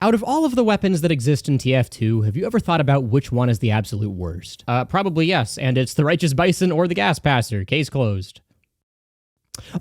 Out of all of the weapons that exist in TF2, have you ever thought about which one is the absolute worst? Probably yes, and it's the Righteous Bison or the Gas Passer. Case closed.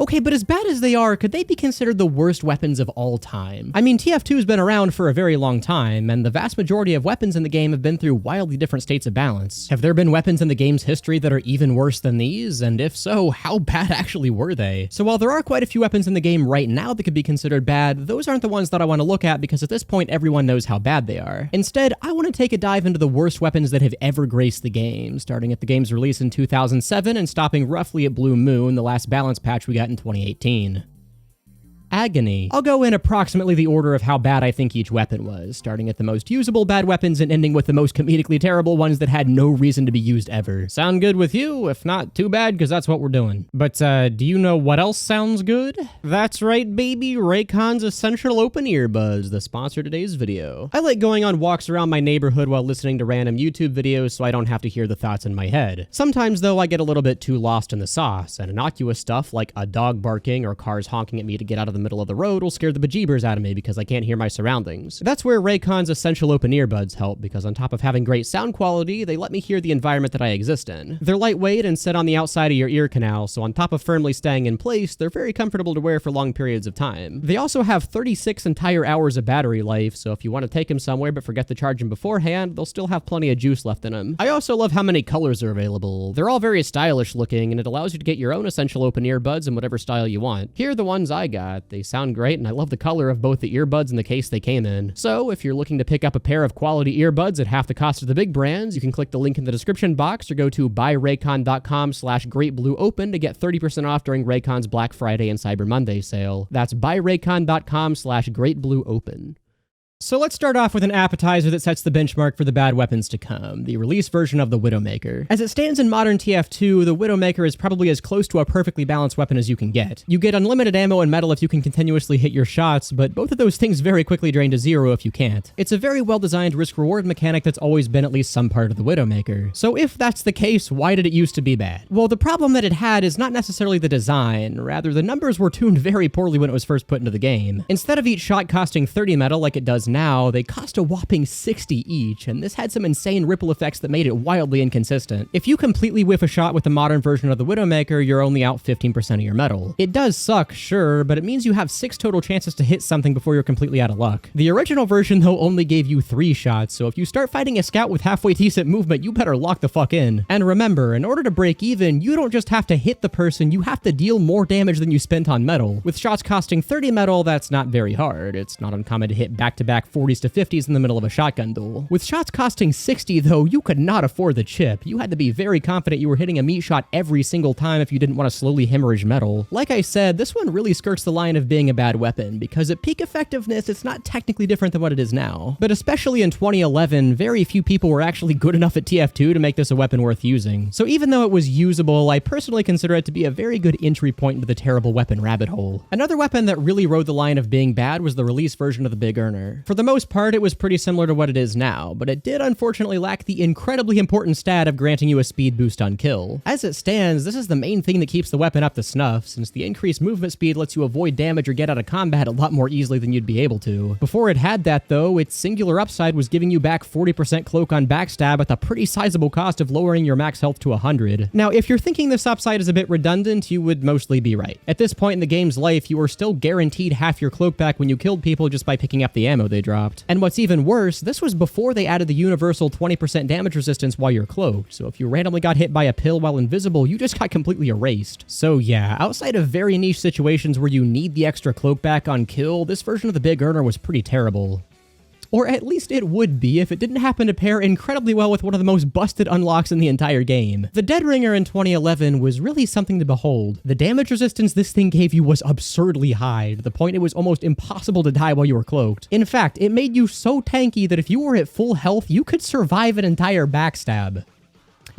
Okay, but as bad as they are, could they be considered the worst weapons of all time? I mean, TF2 has been around for a very long time, and the vast majority of weapons in the game have been through wildly different states of balance. Have there been weapons in the game's history that are even worse than these? And if so, how bad actually were they? So while there are quite a few weapons in the game right now that could be considered bad, those aren't the ones that I want to look at because at this point everyone knows how bad they are. Instead, I want to take a dive into the worst weapons that have ever graced the game, starting at the game's release in 2007 and stopping roughly at Blue Moon, the last balance patch we got in 2018. Agony. I'll go in approximately the order of how bad I think each weapon was, starting at the most usable bad weapons and ending with the most comedically terrible ones that had no reason to be used ever. Sound good with you? If not, too bad, because that's what we're doing. But, do you know what else sounds good? That's right, baby, Raycon's Essential Open Earbuds, the sponsor of today's video. I like going on walks around my neighborhood while listening to random YouTube videos so I don't have to hear the thoughts in my head. Sometimes, though, I get a little bit too lost in the sauce, and innocuous stuff like a dog barking or cars honking at me to get out of the middle of the road will scare the bejeebers out of me because I can't hear my surroundings. That's where Raycon's Essential Open Earbuds help, because on top of having great sound quality, they let me hear the environment that I exist in. They're lightweight and sit on the outside of your ear canal, so on top of firmly staying in place, they're very comfortable to wear for long periods of time. They also have 36 entire hours of battery life, so if you want to take them somewhere but forget to charge them beforehand, they'll still have plenty of juice left in them. I also love how many colors are available. They're all very stylish looking, and it allows you to get your own Essential Open Earbuds in whatever style you want. Here are the ones I got. They sound great, and I love the color of both the earbuds and the case they came in. So if you're looking to pick up a pair of quality earbuds at half the cost of the big brands, you can click the link in the description box or go to buyraycon.com/greatblueopen to get 30% off during Raycon's Black Friday and Cyber Monday sale. That's buyraycon.com/greatblueopen. So let's start off with an appetizer that sets the benchmark for the bad weapons to come, the release version of the Widowmaker. As it stands in modern TF2, the Widowmaker is probably as close to a perfectly balanced weapon as you can get. You get unlimited ammo and metal if you can continuously hit your shots, but both of those things very quickly drain to zero if you can't. It's a very well-designed risk-reward mechanic that's always been at least some part of the Widowmaker. So if that's the case, why did it used to be bad? Well, the problem that it had is not necessarily the design, rather the numbers were tuned very poorly when it was first put into the game. Instead of each shot costing 30 metal like it does now, they cost a whopping 60 each, and this had some insane ripple effects that made it wildly inconsistent. If you completely whiff a shot with the modern version of the Widowmaker, you're only out 15% of your metal. It does suck, sure, but it means you have 6 total chances to hit something before you're completely out of luck. The original version, though, only gave you 3 shots, so if you start fighting a scout with halfway decent movement, you better lock the fuck in. And remember, in order to break even, you don't just have to hit the person, you have to deal more damage than you spent on metal. With shots costing 30 metal, that's not very hard. It's not uncommon to hit back-to-back 40s to 50s in the middle of a shotgun duel. With shots costing 60 though, you could not afford the chip. You had to be very confident you were hitting a meat shot every single time if you didn't want to slowly hemorrhage metal. Like I said, this one really skirts the line of being a bad weapon, because at peak effectiveness, it's not technically different than what it is now. But especially in 2011, very few people were actually good enough at TF2 to make this a weapon worth using. So even though it was usable, I personally consider it to be a very good entry point into the terrible weapon rabbit hole. Another weapon that really rode the line of being bad was the release version of the Big Earner. For the most part, it was pretty similar to what it is now, but it did unfortunately lack the incredibly important stat of granting you a speed boost on kill. As it stands, this is the main thing that keeps the weapon up to snuff, since the increased movement speed lets you avoid damage or get out of combat a lot more easily than you'd be able to. Before it had that though, its singular upside was giving you back 40% cloak on backstab at the pretty sizable cost of lowering your max health to 100. Now, if you're thinking this upside is a bit redundant, you would mostly be right. At this point in the game's life, you were still guaranteed half your cloak back when you killed people just by picking up the ammo they dropped. And what's even worse, this was before they added the universal 20% damage resistance while you're cloaked, so if you randomly got hit by a pill while invisible, you just got completely erased. So yeah, outside of very niche situations where you need the extra cloak back on kill, this version of the Big Earner was pretty terrible. Or at least it would be if it didn't happen to pair incredibly well with one of the most busted unlocks in the entire game. The Dead Ringer in 2011 was really something to behold. The damage resistance this thing gave you was absurdly high, to the point it was almost impossible to die while you were cloaked. In fact, it made you so tanky that if you were at full health, you could survive an entire backstab.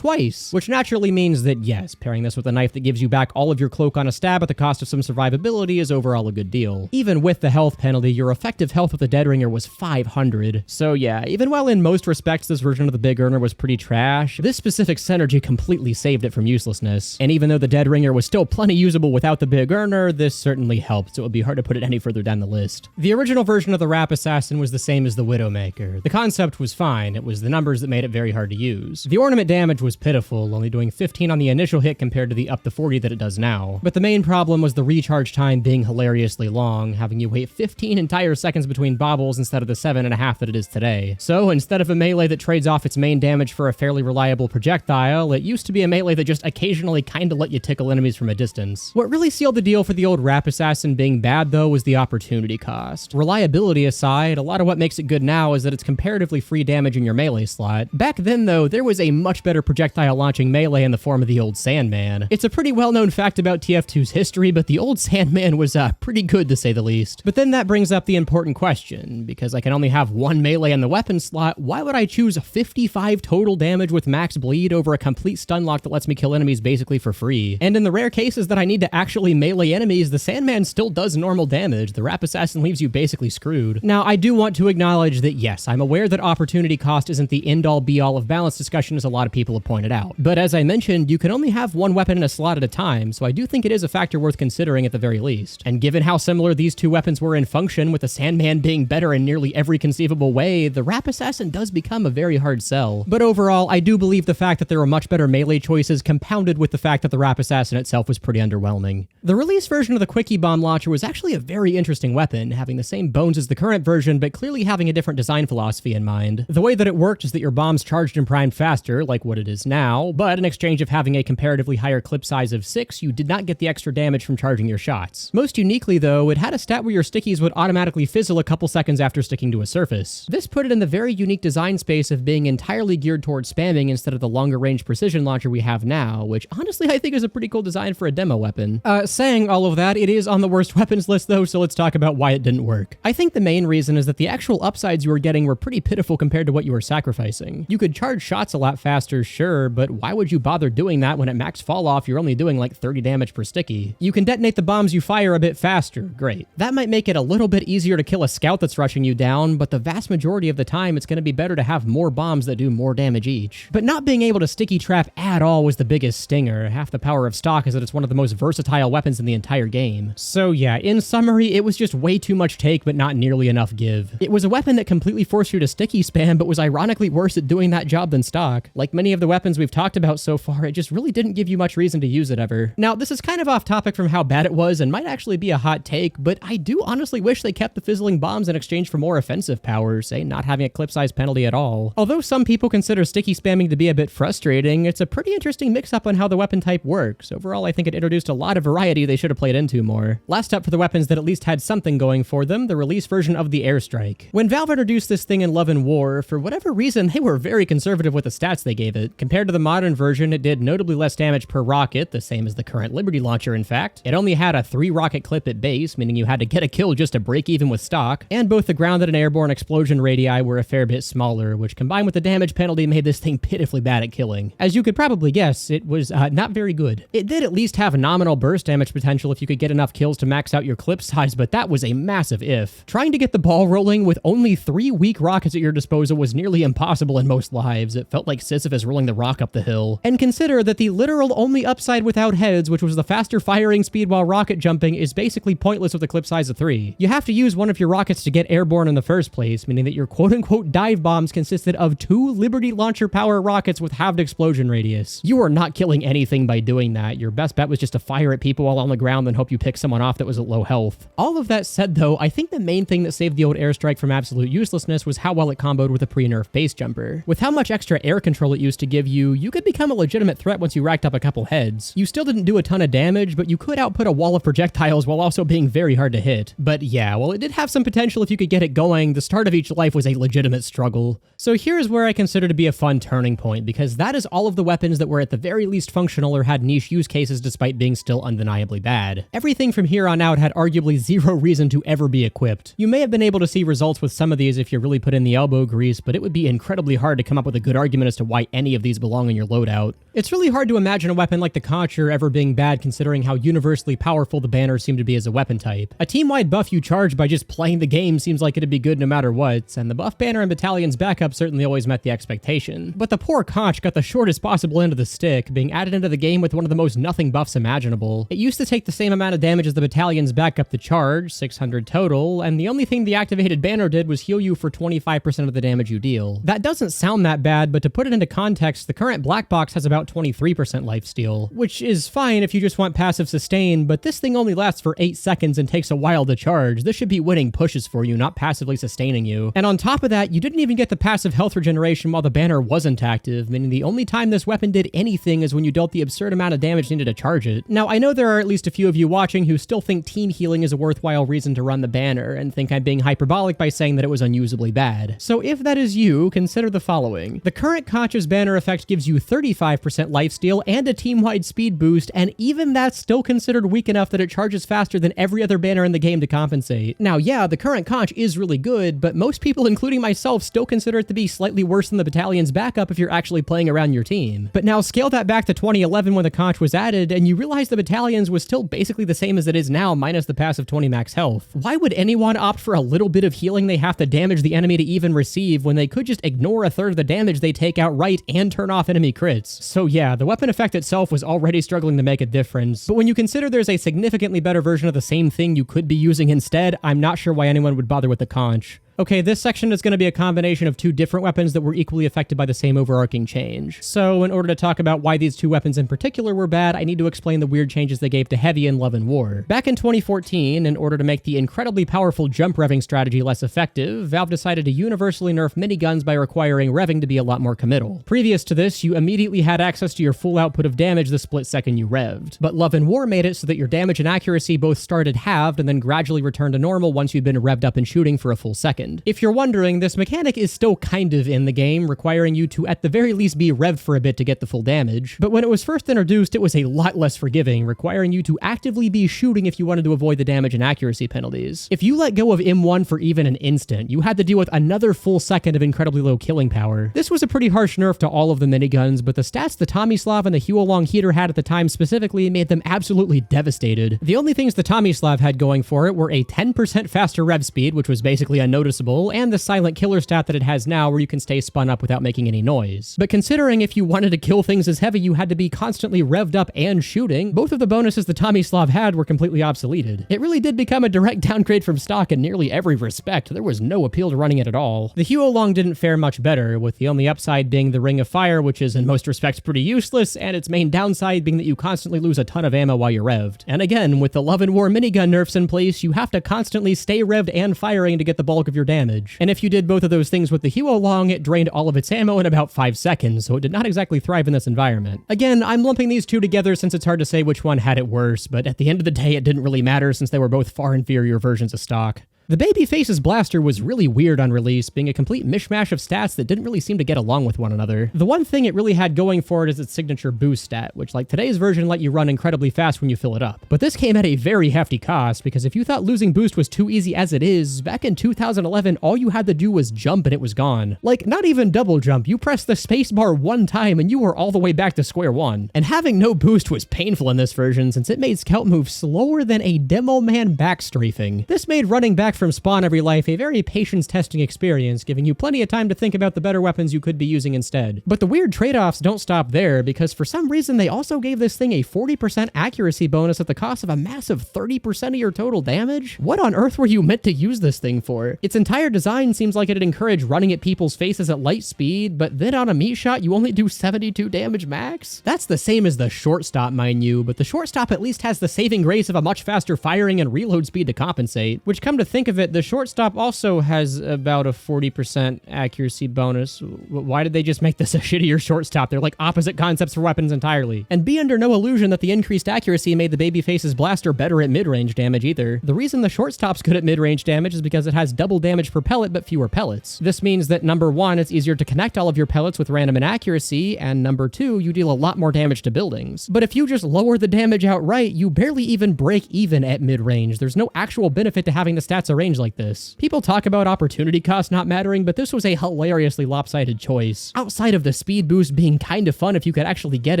twice, which naturally means that yes, pairing this with a knife that gives you back all of your cloak on a stab at the cost of some survivability is overall a good deal. Even with the health penalty, your effective health with the Dead Ringer was 500. So yeah, even while in most respects this version of the Big Earner was pretty trash, this specific synergy completely saved it from uselessness. And even though the Dead Ringer was still plenty usable without the Big Earner, this certainly helped, so it would be hard to put it any further down the list. The original version of the Wrap Assassin was the same as the Widowmaker. The concept was fine, it was the numbers that made it very hard to use. The ornament damage was pitiful, only doing 15 on the initial hit compared to the up to 40 that it does now. But the main problem was the recharge time being hilariously long, having you wait 15 entire seconds between baubles instead of the 7.5 that it is today. So instead of a melee that trades off its main damage for a fairly reliable projectile, it used to be a melee that just occasionally kinda let you tickle enemies from a distance. What really sealed the deal for the old Wrap Assassin being bad though was the opportunity cost. Reliability aside, a lot of what makes it good now is that it's comparatively free damage in your melee slot. Back then though, there was a much better projectile launching melee in the form of the old Sandman. It's a pretty well-known fact about TF2's history, but the old Sandman was pretty good to say the least. But then that brings up the important question, because I can only have one melee in the weapon slot, why would I choose 55 total damage with max bleed over a complete stun lock that lets me kill enemies basically for free? And in the rare cases that I need to actually melee enemies, the Sandman still does normal damage. The Wrap Assassin leaves you basically screwed. Now, I do want to acknowledge that yes, I'm aware that opportunity cost isn't the end-all be-all of balance discussion as a lot of people have pointed out. But as I mentioned, you can only have one weapon in a slot at a time, so I do think it is a factor worth considering at the very least. And given how similar these two weapons were in function, with the Sandman being better in nearly every conceivable way, the Wrap Assassin does become a very hard sell. But overall, I do believe the fact that there were much better melee choices compounded with the fact that the Wrap Assassin itself was pretty underwhelming. The release version of the Quickie Bomb Launcher was actually a very interesting weapon, having the same bones as the current version, but clearly having a different design philosophy in mind. The way that it worked is that your bombs charged and primed faster, like what it is now, but in exchange of having a comparatively higher clip size of 6, you did not get the extra damage from charging your shots. Most uniquely though, it had a stat where your stickies would automatically fizzle a couple seconds after sticking to a surface. This put it in the very unique design space of being entirely geared towards spamming instead of the longer range precision launcher we have now, which honestly I think is a pretty cool design for a demo weapon. Saying all of that, it is on the worst weapons list though, so let's talk about why it didn't work. I think the main reason is that the actual upsides you were getting were pretty pitiful compared to what you were sacrificing. You could charge shots a lot faster, sure, but why would you bother doing that when at max fall off you're only doing like 30 damage per sticky? You can detonate the bombs you fire a bit faster, great. That might make it a little bit easier to kill a scout that's rushing you down, but the vast majority of the time it's going to be better to have more bombs that do more damage each. But not being able to sticky trap at all was the biggest stinger. Half the power of stock is that it's one of the most versatile weapons in the entire game. So yeah, in summary, it was just way too much take but not nearly enough give. It was a weapon that completely forced you to sticky spam but was ironically worse at doing that job than stock. Like many of the weapons we've talked about so far, it just really didn't give you much reason to use it ever. Now, this is kind of off topic from how bad it was and might actually be a hot take, but I do honestly wish they kept the fizzling bombs in exchange for more offensive power, say not having a clip size penalty at all. Although some people consider sticky spamming to be a bit frustrating, it's a pretty interesting mix-up on how the weapon type works. Overall, I think it introduced a lot of variety they should have played into more. Last up for the weapons that at least had something going for them, the release version of the Airstrike. When Valve introduced this thing in Love and War, for whatever reason, they were very conservative with the stats they gave it. Compared to the modern version, it did notably less damage per rocket, the same as the current Liberty launcher in fact. It only had a 3 rocket clip at base, meaning you had to get a kill just to break even with stock, and both the grounded and airborne explosion radii were a fair bit smaller, which combined with the damage penalty made this thing pitifully bad at killing. As you could probably guess, it was not very good. It did at least have nominal burst damage potential if you could get enough kills to max out your clip size, but that was a massive if. Trying to get the ball rolling with only 3 weak rockets at your disposal was nearly impossible in most lives. It felt like Sisyphus rolling the rock up the hill. And consider that the literal only upside without heads, which was the faster firing speed while rocket jumping, is basically pointless with a clip size of 3. You have to use one of your rockets to get airborne in the first place, meaning that your quote-unquote dive bombs consisted of 2 Liberty launcher power rockets with halved explosion radius. You are not killing anything by doing that. Your best bet was just to fire at people while on the ground and hope you pick someone off that was at low health. All of that said though, I think the main thing that saved the old Airstrike from absolute uselessness was how well it comboed with a pre-nerf base jumper. With how much extra air control it used to give you, you could become a legitimate threat once you racked up a couple heads. You still didn't do a ton of damage, but you could output a wall of projectiles while also being very hard to hit. But yeah, while it did have some potential if you could get it going, the start of each life was a legitimate struggle. So here's where I consider to be a fun turning point, because that is all of the weapons that were at the very least functional or had niche use cases despite being still undeniably bad. Everything from here on out had arguably zero reason to ever be equipped. You may have been able to see results with some of these if you really put in the elbow grease, but it would be incredibly hard to come up with a good argument as to why any of these these belong in your loadout. It's really hard to imagine a weapon like the Concher ever being bad considering how universally powerful the banners seem to be as a weapon type. A team-wide buff you charge by just playing the game seems like it'd be good no matter what, and the buff banner and battalion's backup certainly always met the expectation. But the poor Conch got the shortest possible end of the stick, being added into the game with one of the most nothing buffs imaginable. It used to take the same amount of damage as the battalion's backup to charge, 600 total, and the only thing the activated banner did was heal you for 25% of the damage you deal. That doesn't sound that bad, but to put it into context, the current black box has about 23% lifesteal, which is fine if you just want passive sustain, but this thing only lasts for 8 seconds and takes a while to charge. This should be winning pushes for you, not passively sustaining you. And on top of that, you didn't even get the passive health regeneration while the banner wasn't active, meaning the only time this weapon did anything is when you dealt the absurd amount of damage needed to charge it. Now, I know there are at least a few of you watching who still think team healing is a worthwhile reason to run the banner, and think I'm being hyperbolic by saying that it was unusably bad. So if that is you, consider the following. The current Conch's banner effect gives you 35% lifesteal and a team-wide speed boost, and even that's still considered weak enough that it charges faster than every other banner in the game to compensate. Now, yeah, the current Conch is really good, but most people, including myself, still consider it to be slightly worse than the battalion's backup if you're actually playing around your team. But now scale that back to 2011 when the Conch was added, and you realize the battalion's was still basically the same as it is now, minus the passive 20 max health. Why would anyone opt for a little bit of healing they have to damage the enemy to even receive when they could just ignore a third of the damage they take outright and turn off enemy crits? So yeah, the weapon effect itself was already struggling to make a difference, but when you consider there's a significantly better version of the same thing you could be using instead, I'm not sure why anyone would bother with the Conch. Okay, this section is going to be a combination of two different weapons that were equally affected by the same overarching change. So in order to talk about why these two weapons in particular were bad, I need to explain the weird changes they gave to Heavy in Love and War. Back in 2014, in order to make the incredibly powerful jump revving strategy less effective, Valve decided to universally nerf miniguns by requiring revving to be a lot more committal. Previous to this, you immediately had access to your full output of damage the split second you revved. But Love and War made it so that your damage and accuracy both started halved and then gradually returned to normal once you'd been revved up and shooting for a full second. If you're wondering, this mechanic is still kind of in the game, requiring you to at the very least be revved for a bit to get the full damage. But when it was first introduced, it was a lot less forgiving, requiring you to actively be shooting if you wanted to avoid the damage and accuracy penalties. If you let go of M1 for even an instant, you had to deal with another full second of incredibly low killing power. This was a pretty harsh nerf to all of the miniguns, but the stats the Tomislav and the Huolong Heater had at the time specifically made them absolutely devastated. The only things the Tomislav had going for it were a 10% faster rev speed, which was basically unnoticeable, and the silent killer stat that it has now where you can stay spun up without making any noise. But considering if you wanted to kill things as heavy you had to be constantly revved up and shooting, both of the bonuses the Tomislav had were completely obsoleted. It really did become a direct downgrade from stock in nearly every respect. There was no appeal to running it at all. The Huolong didn't fare much better, with the only upside being the Ring of Fire, which is in most respects pretty useless, and its main downside being that you constantly lose a ton of ammo while you're revved. And again, with the Love and War minigun nerfs in place, you have to constantly stay revved and firing to get the bulk of your damage. And if you did both of those things with the Huolong, it drained all of its ammo in about 5 seconds, so it did not exactly thrive in this environment. Again, I'm lumping these two together since it's hard to say which one had it worse, but at the end of the day, it didn't really matter since they were both far inferior versions of stock. The Babyface's blaster was really weird on release, being a complete mishmash of stats that didn't really seem to get along with one another. The one thing it really had going for it is its signature boost stat, which like today's version let you run incredibly fast when you fill it up. But this came at a very hefty cost, because if you thought losing boost was too easy as it is, back in 2011 all you had to do was jump and it was gone. Like, not even double jump, you pressed the spacebar one time and you were all the way back to square one. And having no boost was painful in this version since it made scout moves slower than a demo man backstrafing. This made running back from spawn every life a very patience-testing experience, giving you plenty of time to think about the better weapons you could be using instead. But the weird trade-offs don't stop there, because for some reason they also gave this thing a 40% accuracy bonus at the cost of a massive 30% of your total damage? What on earth were you meant to use this thing for? Its entire design seems like it'd encourage running at people's faces at light speed, but then on a meat shot you only do 72 damage max? That's the same as the short stop, mind you, but the short stop at least has the saving grace of a much faster firing and reload speed to compensate, which, come to think of it, the shortstop also has about a 40% accuracy bonus. Why did they just make this a shittier shortstop? They're like opposite concepts for weapons entirely. And be under no illusion that the increased accuracy made the Babyface's blaster better at mid-range damage either. The reason the shortstop's good at mid-range damage is because it has double damage per pellet but fewer pellets. This means that number one, it's easier to connect all of your pellets with random inaccuracy, and number two, you deal a lot more damage to buildings. But if you just lower the damage outright, you barely even break even at mid-range. There's no actual benefit to having the stats range like this. People talk about opportunity cost not mattering, but this was a hilariously lopsided choice. Outside of the speed boost being kind of fun if you could actually get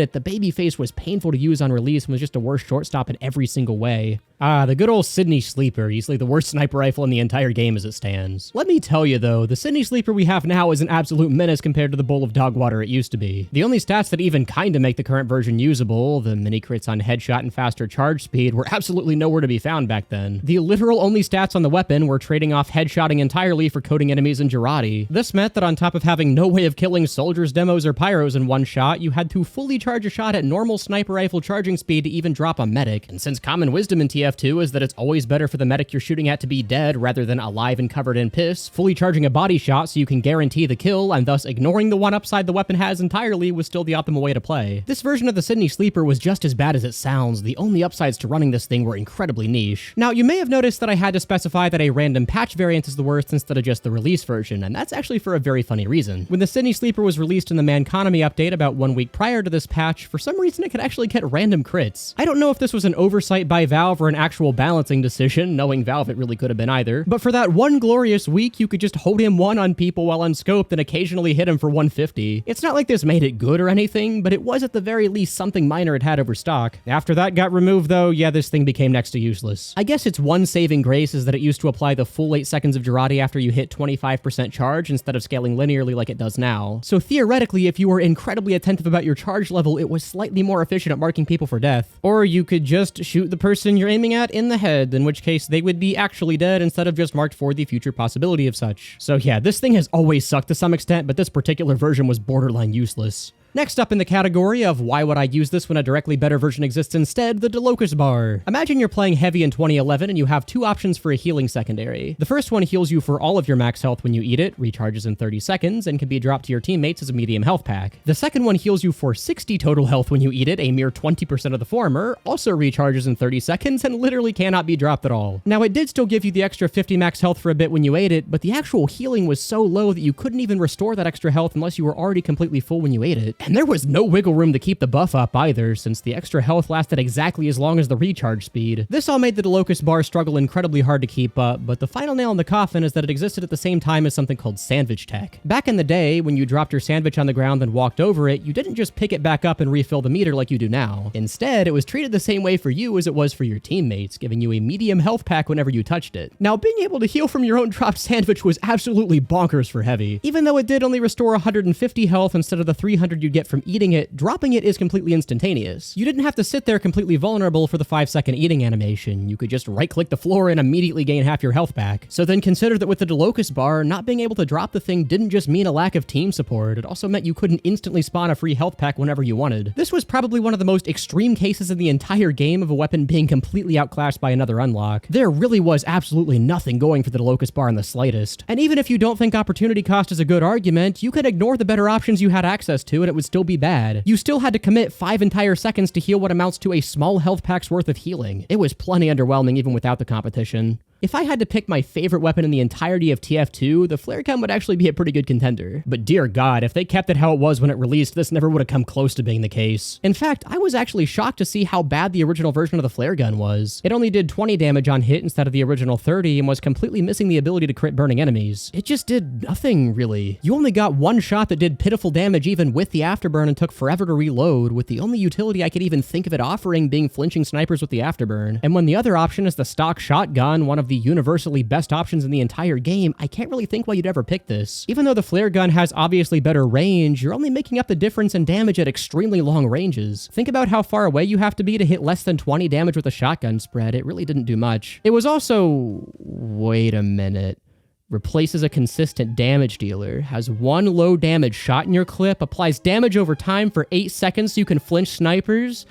it, the babyface was painful to use on release and was just a worse shortstop in every single way. Ah, the good old Sydney Sleeper, easily the worst sniper rifle in the entire game as it stands. Let me tell you though, the Sydney Sleeper we have now is an absolute menace compared to the bowl of dog water it used to be. The only stats that even kinda make the current version usable, the mini crits on headshot and faster charge speed, were absolutely nowhere to be found back then. The literal only stats on the weapon were trading off headshotting entirely for coating enemies in Girardi. This meant that on top of having no way of killing soldiers, demos, or pyros in one shot, you had to fully charge a shot at normal sniper rifle charging speed to even drop a medic. And since common wisdom in TF2 is that it's always better for the medic you're shooting at to be dead rather than alive and covered in piss, fully charging a body shot so you can guarantee the kill and thus ignoring the one upside the weapon has entirely was still the optimal way to play. This version of the Sydney Sleeper was just as bad as it sounds. The only upsides to running this thing were incredibly niche. Now, you may have noticed that I had to specify that a random patch variant is the worst instead of just the release version, and that's actually for a very funny reason. When the Sydney Sleeper was released in the Manconomy update about 1 week prior to this patch, for some reason it could actually get random crits. I don't know if this was an oversight by Valve or an actual balancing decision. Knowing Valve, it really could have been either. But for that one glorious week, you could just hold him one on people while unscoped and occasionally hit him for 150. It's not like this made it good or anything, but it was at the very least something minor it had over stock. After that got removed though, yeah, this thing became next to useless. I guess its one saving grace is that it used to apply the full 8 seconds of Girardi after you hit 25% charge instead of scaling linearly like it does now. So theoretically, if you were incredibly attentive about your charge level, it was slightly more efficient at marking people for death. Or you could just shoot the person you're aiming at in the head, in which case they would be actually dead instead of just marked for the future possibility of such. So yeah, this thing has always sucked to some extent, but this particular version was borderline useless. Next up in the category of why would I use this when a directly better version exists instead, the Delocus bar. Imagine you're playing heavy in 2011 and you have two options for a healing secondary. The first one heals you for all of your max health when you eat it, recharges in 30 seconds, and can be dropped to your teammates as a medium health pack. The second one heals you for 60 total health when you eat it, a mere 20% of the former, also recharges in 30 seconds, and literally cannot be dropped at all. Now it did still give you the extra 50 max health for a bit when you ate it, but the actual healing was so low that you couldn't even restore that extra health unless you were already completely full when you ate it. And there was no wiggle room to keep the buff up either, since the extra health lasted exactly as long as the recharge speed. This all made the Delocus bar struggle incredibly hard to keep up, but the final nail in the coffin is that it existed at the same time as something called sandwich tech. Back in the day, when you dropped your sandwich on the ground and walked over it, you didn't just pick it back up and refill the meter like you do now. Instead, it was treated the same way for you as it was for your teammates, giving you a medium health pack whenever you touched it. Now, being able to heal from your own dropped sandwich was absolutely bonkers for heavy. Even though it did only restore 150 health instead of the 300 you'd get from eating it, dropping it is completely instantaneous. You didn't have to sit there completely vulnerable for the 5-second eating animation. You could just right-click the floor and immediately gain half your health back. So then consider that with the Delocus bar, not being able to drop the thing didn't just mean a lack of team support, it also meant you couldn't instantly spawn a free health pack whenever you wanted. This was probably one of the most extreme cases in the entire game of a weapon being completely outclassed by another unlock. There really was absolutely nothing going for the Delocus bar in the slightest. And even if you don't think opportunity cost is a good argument, you could ignore the better options you had access to and it would still be bad. You still had to commit 5 entire seconds to heal what amounts to a small health pack's worth of healing. It was plenty underwhelming even without the competition. If I had to pick my favorite weapon in the entirety of TF2, the flare gun would actually be a pretty good contender. But dear God, if they kept it how it was when it released, this never would have come close to being the case. In fact, I was actually shocked to see how bad the original version of the flare gun was. It only did 20 damage on hit instead of the original 30 and was completely missing the ability to crit burning enemies. It just did nothing, really. You only got one shot that did pitiful damage even with the afterburn and took forever to reload, with the only utility I could even think of it offering being flinching snipers with the afterburn. And when the other option is the stock shotgun, one of the universally best options in the entire game, I can't really think why you'd ever pick this. Even though the flare gun has obviously better range, you're only making up the difference in damage at extremely long ranges. Think about how far away you have to be to hit less than 20 damage with a shotgun spread. It really didn't do much. It was also... wait a minute. Replaces a consistent damage dealer, has one low damage shot in your clip, applies damage over time for 8 seconds so you can flinch snipers?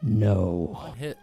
No. One hit.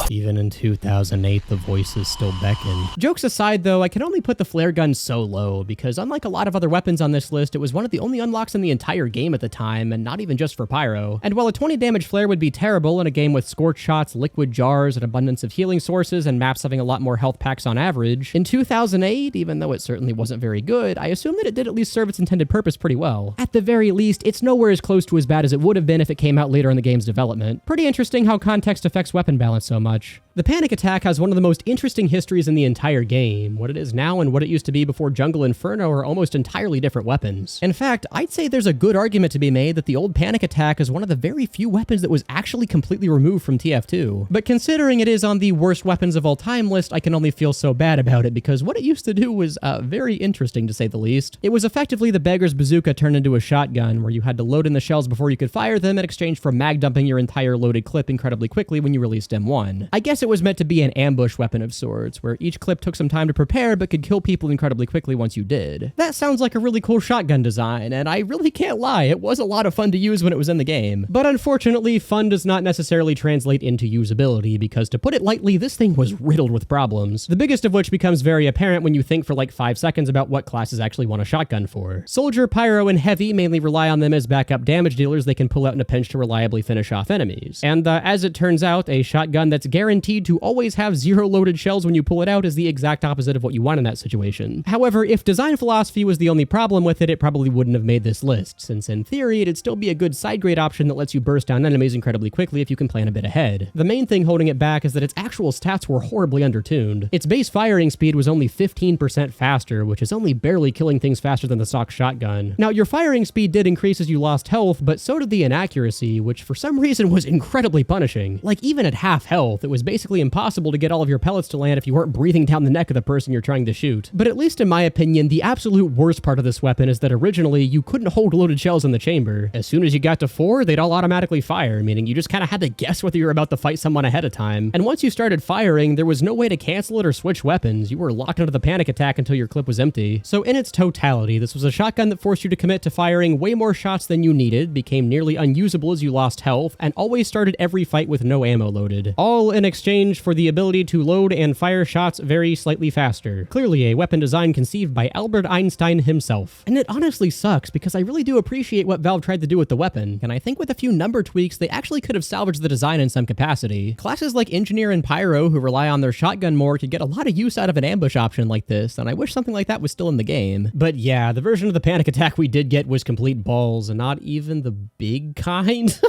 Even in 2008, the voices still beckon. Jokes aside though, I can only put the flare gun so low because unlike a lot of other weapons on this list, it was one of the only unlocks in the entire game at the time, and not even just for Pyro. And while a 20 damage flare would be terrible in a game with scorch shots, liquid jars, an abundance of healing sources, and maps having a lot more health packs on average, in 2008, even though it certainly wasn't very good, I assume that it did at least serve its intended purpose pretty well. At the very least, it's nowhere as close to as bad as it would have been if it came out later in the game's development. Pretty interesting how context affects weapon balance so much. The panic attack has one of the most interesting histories in the entire game. What it is now and what it used to be before Jungle Inferno are almost entirely different weapons. In fact, I'd say there's a good argument to be made that the old panic attack is one of the very few weapons that was actually completely removed from TF2. But considering it is on the worst weapons of all time list, I can only feel so bad about it because what it used to do was very interesting to say the least. It was effectively the beggar's bazooka turned into a shotgun where you had to load in the shells before you could fire them in exchange for mag dumping your entire loaded clip incredibly quickly when you released M1. I guess it was meant to be an ambush weapon of sorts, where each clip took some time to prepare but could kill people incredibly quickly once you did. That sounds like a really cool shotgun design, and I really can't lie, it was a lot of fun to use when it was in the game. But unfortunately, fun does not necessarily translate into usability, because to put it lightly, this thing was riddled with problems. The biggest of which becomes very apparent when you think for like 5 seconds about what classes actually want a shotgun for. Soldier, Pyro, and Heavy mainly rely on them as backup damage dealers they can pull out in a pinch to reliably finish off enemies. And as it turns out, a shotgun that's guaranteed to always have 0 loaded shells when you pull it out is the exact opposite of what you want in that situation. However, if design philosophy was the only problem with it, it probably wouldn't have made this list, since in theory, it'd still be a good side grade option that lets you burst down enemies incredibly quickly if you can plan a bit ahead. The main thing holding it back is that its actual stats were horribly undertuned. Its base firing speed was only 15% faster, which is only barely killing things faster than the stock shotgun. Now, your firing speed did increase as you lost health, but so did the inaccuracy, which for some reason was incredibly punishing. Like, even at half health, it was basically impossible to get all of your pellets to land if you weren't breathing down the neck of the person you're trying to shoot. But at least in my opinion, the absolute worst part of this weapon is that originally you couldn't hold loaded shells in the chamber. As soon as you got to 4, they'd all automatically fire, meaning you just kind of had to guess whether you were about to fight someone ahead of time. And once you started firing, there was no way to cancel it or switch weapons. You were locked into the panic attack until your clip was empty. So in its totality, this was a shotgun that forced you to commit to firing way more shots than you needed, became nearly unusable as you lost health, and always started every fight with no ammo loaded. All in exchange for the ability to load and fire shots very slightly faster. Clearly a weapon design conceived by Albert Einstein himself. And it honestly sucks because I really do appreciate what Valve tried to do with the weapon, and I think with a few number tweaks, they actually could have salvaged the design in some capacity. Classes like Engineer and Pyro, who rely on their shotgun more, could get a lot of use out of an ambush option like this, and I wish something like that was still in the game. But yeah, the version of the panic attack we did get was complete balls, and not even the big kind.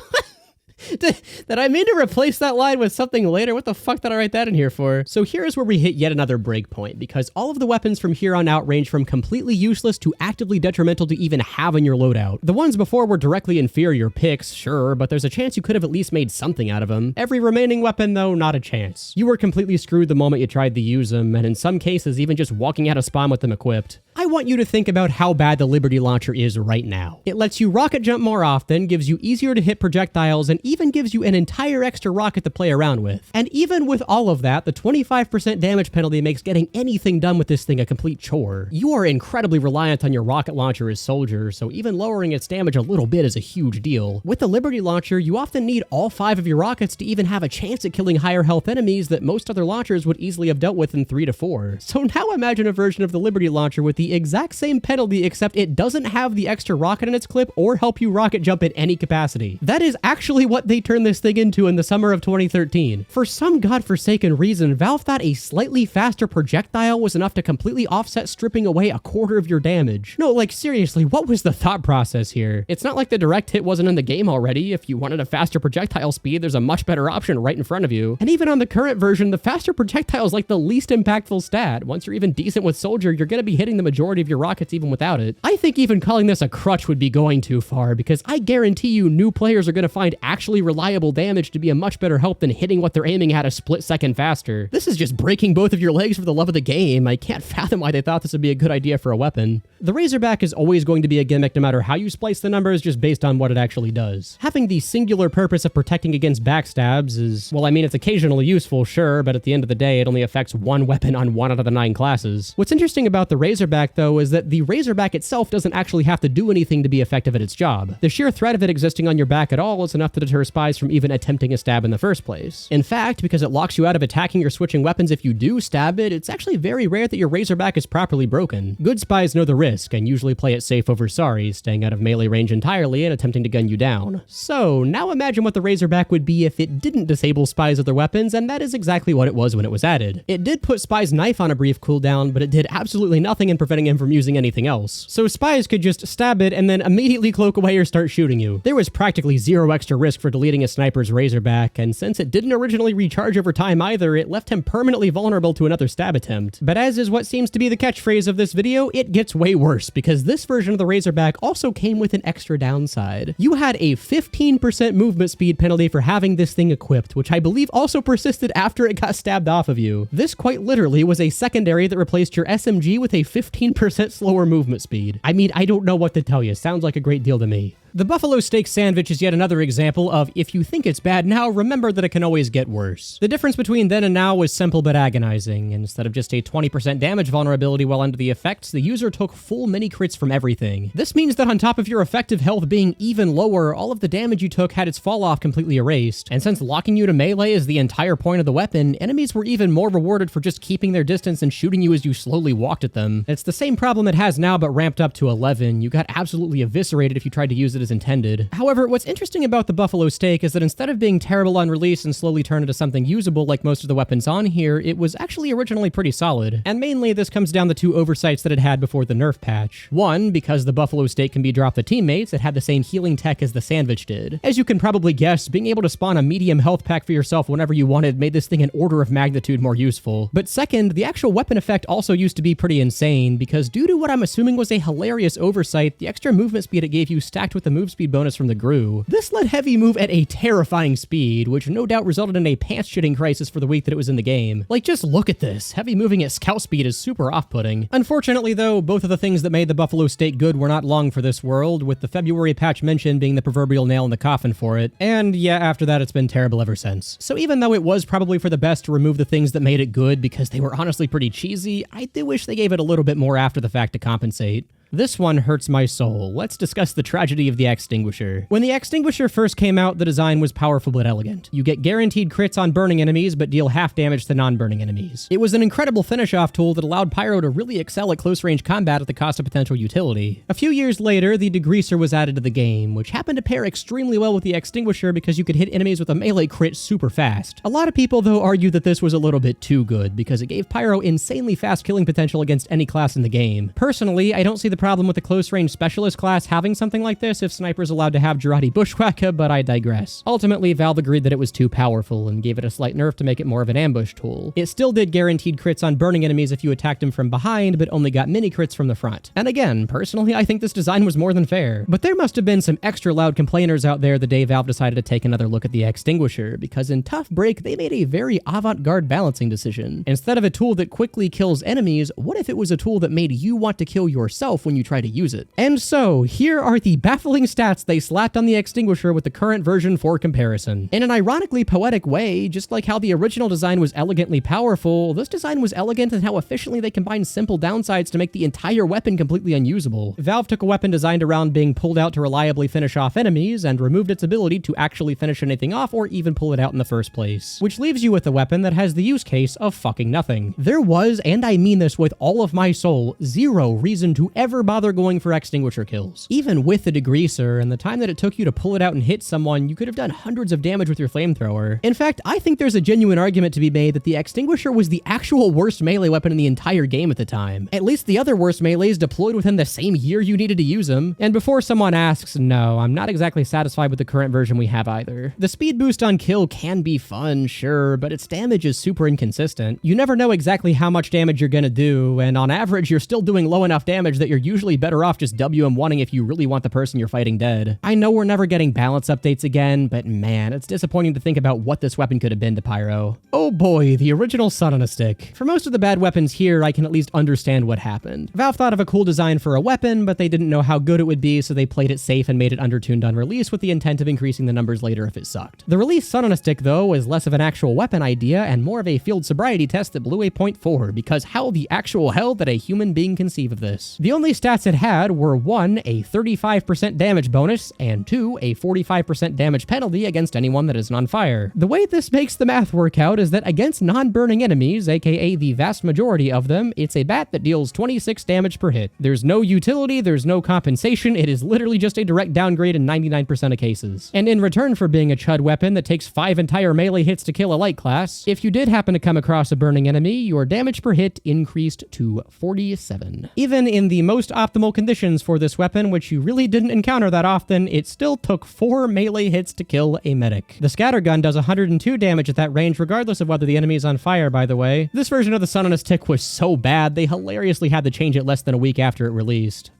Did I mean to replace that line with something later? What the fuck did I write that in here for? So here's where we hit yet another breakpoint, because all of the weapons from here on out range from completely useless to actively detrimental to even have in your loadout. The ones before were directly inferior picks, sure, but there's a chance you could have at least made something out of them. Every remaining weapon, though, not a chance. You were completely screwed the moment you tried to use them, and in some cases, even just walking out of spawn with them equipped. I want you to think about how bad the Liberty Launcher is right now. It lets you rocket jump more often, gives you easier to hit projectiles, and even gives you an entire extra rocket to play around with. And even with all of that, the 25% damage penalty makes getting anything done with this thing a complete chore. You are incredibly reliant on your rocket launcher as Soldier, so even lowering its damage a little bit is a huge deal. With the Liberty Launcher, you often need all 5 of your rockets to even have a chance at killing higher health enemies that most other launchers would easily have dealt with in 3 to 4. So now imagine a version of the Liberty Launcher with the exact same penalty, except it doesn't have the extra rocket in its clip or help you rocket jump in any capacity. That is actually what they turned this thing into in the summer of 2013. For some godforsaken reason, Valve thought a slightly faster projectile was enough to completely offset stripping away a quarter of your damage. No, like seriously, what was the thought process here? It's not like the direct hit wasn't in the game already. If you wanted a faster projectile speed, there's a much better option right in front of you. And even on the current version, the faster projectile is like the least impactful stat. Once you're even decent with Soldier, you're gonna be hitting the majority of your rockets even without it. I think even calling this a crutch would be going too far, because I guarantee you new players are gonna find actually reliable damage to be a much better help than hitting what they're aiming at a split second faster. This is just breaking both of your legs for the love of the game. I can't fathom why they thought this would be a good idea for a weapon. The Razorback is always going to be a gimmick no matter how you splice the numbers, just based on what it actually does. Having the singular purpose of protecting against backstabs is, well, I mean, it's occasionally useful, sure, but at the end of the day, it only affects one weapon on 1 out of the 9 classes. What's interesting about the Razorback, though, is that the Razorback itself doesn't actually have to do anything to be effective at its job. The sheer threat of it existing on your back at all is enough to deter spies from even attempting a stab in the first place. In fact, because it locks you out of attacking or switching weapons if you do stab it, it's actually very rare that your Razorback is properly broken. Good spies know the risk and usually play it safe over sorry, staying out of melee range entirely and attempting to gun you down. So now imagine what the Razorback would be if it didn't disable spies' other weapons, and that is exactly what it was when it was added. It did put Spy's knife on a brief cooldown, but it did absolutely nothing in preventing him him from using anything else. So spies could just stab it and then immediately cloak away or start shooting you. There was practically zero extra risk for deleting a sniper's Razorback, and since it didn't originally recharge over time either, it left him permanently vulnerable to another stab attempt. But as is what seems to be the catchphrase of this video, it gets way worse, because this version of the Razorback also came with an extra downside. You had a 15% movement speed penalty for having this thing equipped, which I believe also persisted after it got stabbed off of you. This quite literally was a secondary that replaced your SMG with a 15% slower movement speed. I mean, I don't know what to tell you. Sounds like a great deal to me. The buffalo steak sandwich is yet another example of if you think it's bad now, remember that it can always get worse. The difference between then and now was simple but agonizing. Instead of just a 20% damage vulnerability while under the effects, the user took full mini crits from everything. This means that on top of your effective health being even lower, all of the damage you took had its fall off completely erased. And since locking you to melee is the entire point of the weapon, enemies were even more rewarded for just keeping their distance and shooting you as you slowly walked at them. It's the same problem it has now but ramped up to 11. You got absolutely eviscerated if you tried to use it as intended. However, what's interesting about the buffalo steak is that instead of being terrible on release and slowly turn into something usable like most of the weapons on here, it was actually originally pretty solid. And mainly this comes down to two oversights that it had before the nerf patch. One, because the buffalo steak can be dropped to teammates, it had the same healing tech as the sandwich did. As you can probably guess, being able to spawn a medium health pack for yourself whenever you wanted made this thing an order of magnitude more useful. But second, the actual weapon effect also used to be pretty insane, because due to what I'm assuming was a hilarious oversight, the extra movement speed it gave you stacked with the move speed bonus from the GRU. This let Heavy move at a terrifying speed, which no doubt resulted in a pants-shitting crisis for the week that it was in the game. Like, just look at this. Heavy moving at scout speed is super off-putting. Unfortunately, though, both of the things that made the buffalo steak good were not long for this world, with the February patch mentioned being the proverbial nail in the coffin for it. And yeah, after that, it's been terrible ever since. So even though it was probably for the best to remove the things that made it good because they were honestly pretty cheesy, I do wish they gave it a little bit more after the fact to compensate. This one hurts my soul. Let's discuss the tragedy of the Extinguisher. When the Extinguisher first came out, the design was powerful but elegant. You get guaranteed crits on burning enemies, but deal half damage to non-burning enemies. It was an incredible finish-off tool that allowed Pyro to really excel at close-range combat at the cost of potential utility. A few years later, the Degreaser was added to the game, which happened to pair extremely well with the Extinguisher because you could hit enemies with a melee crit super fast. A lot of people, though, argue that this was a little bit too good because it gave Pyro insanely fast killing potential against any class in the game. Personally, I don't see the problem with the close-range specialist class having something like this if Sniper's allowed to have Jarate Bushwhacker, but I digress. Ultimately, Valve agreed that it was too powerful and gave it a slight nerf to make it more of an ambush tool. It still did guaranteed crits on burning enemies if you attacked them from behind, but only got mini crits from the front. And again, personally, I think this design was more than fair. But there must have been some extra loud complainers out there the day Valve decided to take another look at the Extinguisher, because in Tough Break, they made a very avant-garde balancing decision. Instead of a tool that quickly kills enemies, what if it was a tool that made you want to kill yourself when you try to use it? And so, here are the baffling stats they slapped on the Extinguisher with the current version for comparison. In an ironically poetic way, just like how the original design was elegantly powerful, this design was elegant in how efficiently they combined simple downsides to make the entire weapon completely unusable. Valve took a weapon designed around being pulled out to reliably finish off enemies and removed its ability to actually finish anything off or even pull it out in the first place. Which leaves you with a weapon that has the use case of fucking nothing. There was, and I mean this with all of my soul, zero reason to ever bother going for Extinguisher kills. Even with the Degreaser and the time that it took you to pull it out and hit someone, you could have done hundreds of damage with your flamethrower. In fact, I think there's a genuine argument to be made that the Extinguisher was the actual worst melee weapon in the entire game at the time. At least the other worst melees deployed within the same year you needed to use them. And before someone asks, no, I'm not exactly satisfied with the current version we have either. The speed boost on kill can be fun, sure, but its damage is super inconsistent. You never know exactly how much damage you're gonna do, and on average, you're still doing low enough damage that you're usually better off just WM1ing if you really want the person you're fighting dead. I know we're never getting balance updates again, but man, it's disappointing to think about what this weapon could have been to Pyro. Oh boy, the original Sun on a Stick. For most of the bad weapons here, I can at least understand what happened. Valve thought of a cool design for a weapon, but they didn't know how good it would be, so they played it safe and made it undertuned on release with the intent of increasing the numbers later if it sucked. The release Sun on a Stick, though, was less of an actual weapon idea and more of a field sobriety test that blew a .4, because how the actual hell did a human being conceive of this? The only stats it had were 1, a 35% damage bonus, and 2, a 45% damage penalty against anyone that isn't on fire. The way this makes the math work out is that against non-burning enemies, aka the vast majority of them, it's a bat that deals 26 damage per hit. There's no utility, there's no compensation, it is literally just a direct downgrade in 99% of cases. And in return for being a chud weapon that takes 5 entire melee hits to kill a light class, if you did happen to come across a burning enemy, your damage per hit increased to 47. Even in the most optimal conditions for this weapon, which you really didn't encounter that often, it still took 4 melee hits to kill a medic. The scattergun does 102 damage at that range regardless of whether the enemy is on fire, by the way. This version of the Sun on a Stick was so bad, they hilariously had to change it less than a week after it released.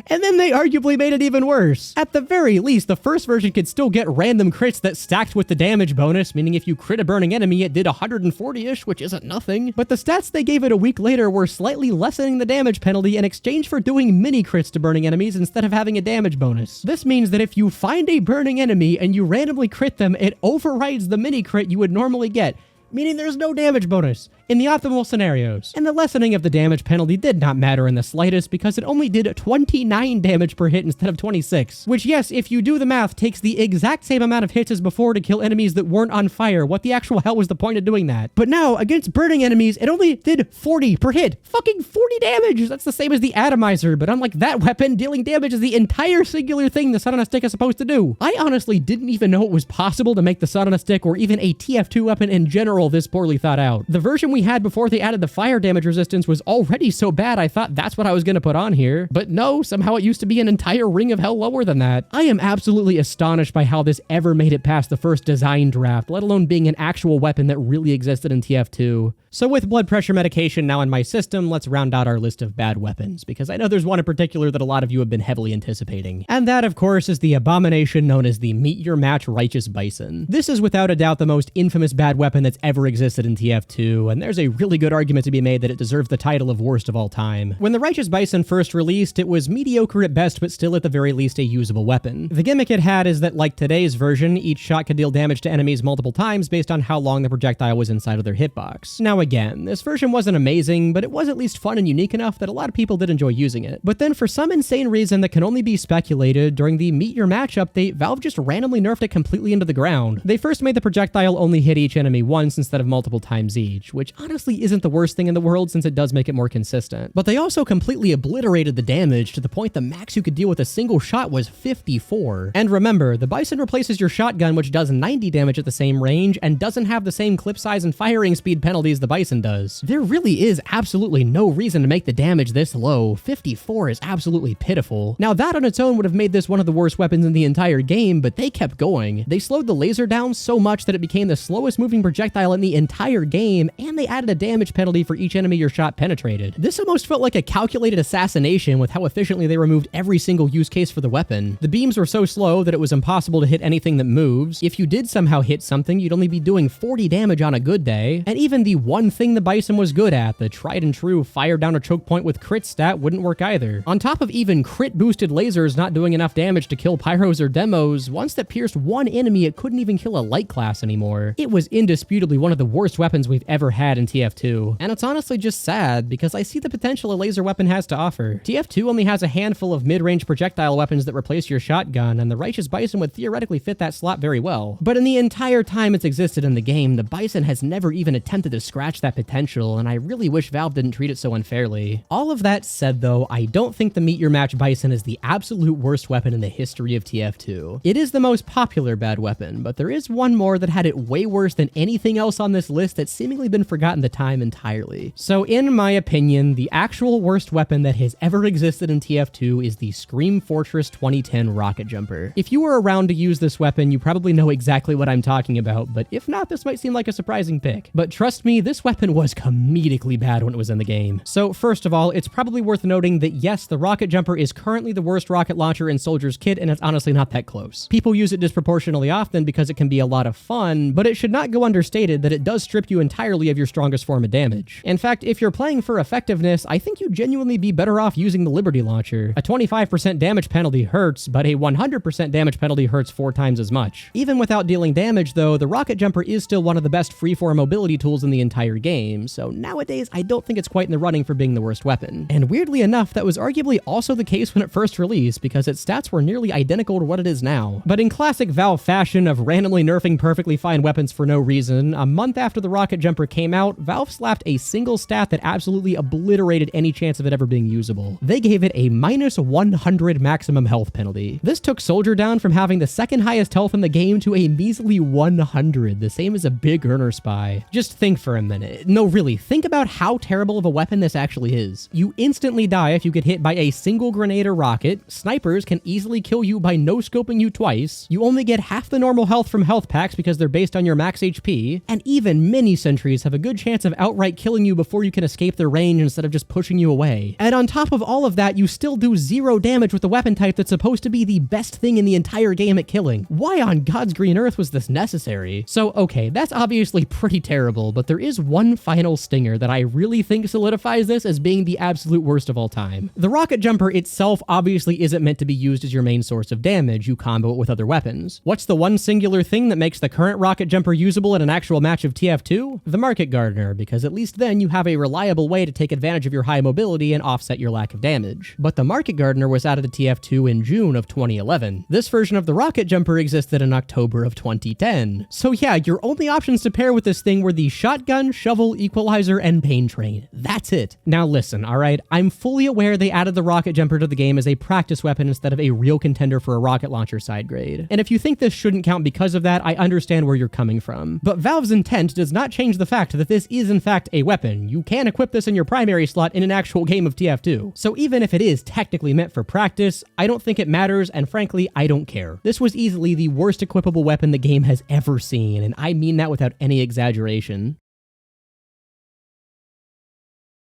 And then they arguably made it even worse. At the very least, the first version could still get random crits that stacked with the damage bonus, meaning if you crit a burning enemy, it did 140-ish, which isn't nothing. But the stats they gave it a week later were slightly lessening the damage penalty in exchange for doing mini crits to burning enemies instead of having a damage bonus. This means that if you find a burning enemy and you randomly crit them, it overrides the mini crit you would normally get, meaning there's no damage bonus in the optimal scenarios. And the lessening of the damage penalty did not matter in the slightest because it only did 29 damage per hit instead of 26, which, yes, if you do the math, takes the exact same amount of hits as before to kill enemies that weren't on fire. What the actual hell was the point of doing that? But now, against burning enemies, it only did 40 per hit. Fucking 40 damage! That's the same as the atomizer, but unlike that weapon, dealing damage is the entire singular thing the Sun on a Stick is supposed to do. I honestly didn't even know it was possible to make the Sun on a Stick or even a TF2 weapon in general this poorly thought out. The version we had before they added the fire damage resistance was already so bad I thought that's what I was going to put on here. But no, somehow it used to be an entire ring of hell lower than that. I am absolutely astonished by how this ever made it past the first design draft, let alone being an actual weapon that really existed in TF2. So with blood pressure medication now in my system, let's round out our list of bad weapons, because I know there's one in particular that a lot of you have been heavily anticipating. And that, of course, is the abomination known as the Meet Your Match Righteous Bison. This is without a doubt the most infamous bad weapon that's ever existed in TF2, and there's a really good argument to be made that it deserves the title of worst of all time. When the Righteous Bison first released, it was mediocre at best, but still at the very least a usable weapon. The gimmick it had is that, like today's version, each shot could deal damage to enemies multiple times based on how long the projectile was inside of their hitbox. Now again, this version wasn't amazing, but it was at least fun and unique enough that a lot of people did enjoy using it. But then for some insane reason that can only be speculated, during the Meet Your Match update, Valve just randomly nerfed it completely into the ground. They first made the projectile only hit each enemy once instead of multiple times each, which honestly isn't the worst thing in the world since it does make it more consistent. But they also completely obliterated the damage to the point the max you could deal with a single shot was 54. And remember, the Bison replaces your shotgun, which does 90 damage at the same range and doesn't have the same clip size and firing speed penalties the Bison does. There really is absolutely no reason to make the damage this low. 54 is absolutely pitiful. Now that on its own would have made this one of the worst weapons in the entire game, but they kept going. They slowed the laser down so much that it became the slowest moving projectile in the entire game, and they added a damage penalty for each enemy your shot penetrated. This almost felt like a calculated assassination with how efficiently they removed every single use case for the weapon. The beams were so slow that it was impossible to hit anything that moves. If you did somehow hit something, you'd only be doing 40 damage on a good day. And even the one thing the Bison was good at, the tried and true fire down a choke point with crit stat, wouldn't work either. On top of even crit boosted lasers not doing enough damage to kill pyros or demos, once that pierced one enemy, it couldn't even kill a light class anymore. It was indisputably one of the worst weapons we've ever had in TF2. And it's honestly just sad, because I see the potential a laser weapon has to offer. TF2 only has a handful of mid-range projectile weapons that replace your shotgun, and the Righteous Bison would theoretically fit that slot very well. But in the entire time it's existed in the game, the Bison has never even attempted to scratch that potential, and I really wish Valve didn't treat it so unfairly. All of that said though, I don't think the Meet Your Match Bison is the absolute worst weapon in the history of TF2. It is the most popular bad weapon, but there is one more that had it way worse than anything else on this list that's seemingly been forgotten the time entirely. So in my opinion, the actual worst weapon that has ever existed in TF2 is the Scream Fortress 2010 Rocket Jumper. If you were around to use this weapon, you probably know exactly what I'm talking about, but if not, this might seem like a surprising pick. But trust me, this weapon was comedically bad when it was in the game. So first of all, it's probably worth noting that yes, the Rocket Jumper is currently the worst rocket launcher in Soldier's kit, and it's honestly not that close. People use it disproportionately often because it can be a lot of fun, but it should not go understated that it does strip you entirely of your strongest form of damage. In fact, if you're playing for effectiveness, I think you'd genuinely be better off using the Liberty Launcher. A 25% damage penalty hurts, but a 100% damage penalty hurts 4 times as much. Even without dealing damage though, the rocket jumper is still one of the best freeform mobility tools in the entire game, so nowadays I don't think it's quite in the running for being the worst weapon. And weirdly enough, that was arguably also the case when it first released, because its stats were nearly identical to what it is now. But in classic Valve fashion of randomly nerfing perfectly fine weapons for no reason, a month after the rocket jumper came out, Valve slapped a single stat that absolutely obliterated any chance of it ever being usable. They gave it a minus 100 maximum health penalty. This took Soldier down from having the second highest health in the game to a measly 100, the same as a big earner spy. Just think for a minute. No, really, think about how terrible of a weapon this actually is. You instantly die if you get hit by a single grenade or rocket, snipers can easily kill you by no-scoping you twice, you only get half the normal health from health packs because they're based on your max HP, and even mini-sentries have a good chance of outright killing you before you can escape their range instead of just pushing you away. And on top of all of that, you still do 0 damage with the weapon type that's supposed to be the best thing in the entire game at killing. Why on God's green earth was this necessary? So okay, that's obviously pretty terrible, but there is one final stinger that I really think solidifies this as being the absolute worst of all time. The rocket jumper itself obviously isn't meant to be used as your main source of damage, you combo it with other weapons. What's the one singular thing that makes the current rocket jumper usable in an actual match of TF2? The Market Gardener, because at least then you have a reliable way to take advantage of your high mobility and offset your lack of damage. But the Market Gardener was added to TF2 in June of 2011. This version of the rocket jumper existed in October of 2010. So yeah, your only options to pair with this thing were the shotgun, shovel, equalizer, and pain train. That's it. Now listen, alright, I'm fully aware they added the rocket jumper to the game as a practice weapon instead of a real contender for a rocket launcher side grade. And if you think this shouldn't count because of that, I understand where you're coming from. But Valve's intent does not change the fact that this is in fact a weapon. You can equip this in your primary slot in an actual game of TF2. So even if it is technically meant for practice, I don't think it matters, and frankly, I don't care. This was easily the worst equipable weapon the game has ever seen, and I mean that without any exaggeration.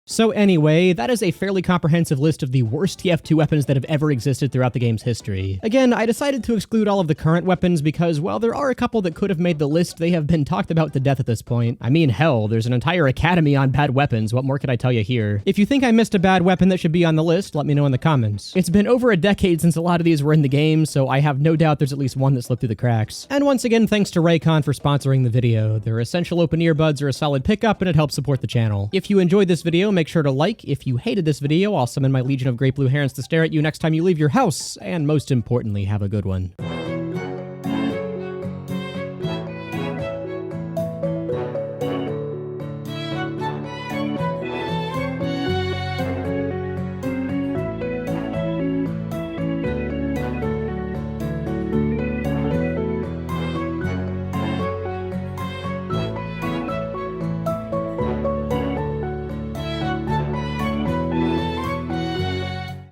So anyway, that is a fairly comprehensive list of the worst TF2 weapons that have ever existed throughout the game's history. Again, I decided to exclude all of the current weapons because while there are a couple that could have made the list, they have been talked about to death at this point. I mean, hell, there's an entire academy on bad weapons. What more could I tell you here? If you think I missed a bad weapon that should be on the list, let me know in the comments. It's been over a decade since a lot of these were in the game, so I have no doubt there's at least one that slipped through the cracks. And once again, thanks to Raycon for sponsoring the video. Their essential open earbuds are a solid pickup and it helps support the channel. If you enjoyed this video, make sure to like. If you hated this video, I'll summon my legion of great blue herons to stare at you next time you leave your house, and most importantly, have a good one.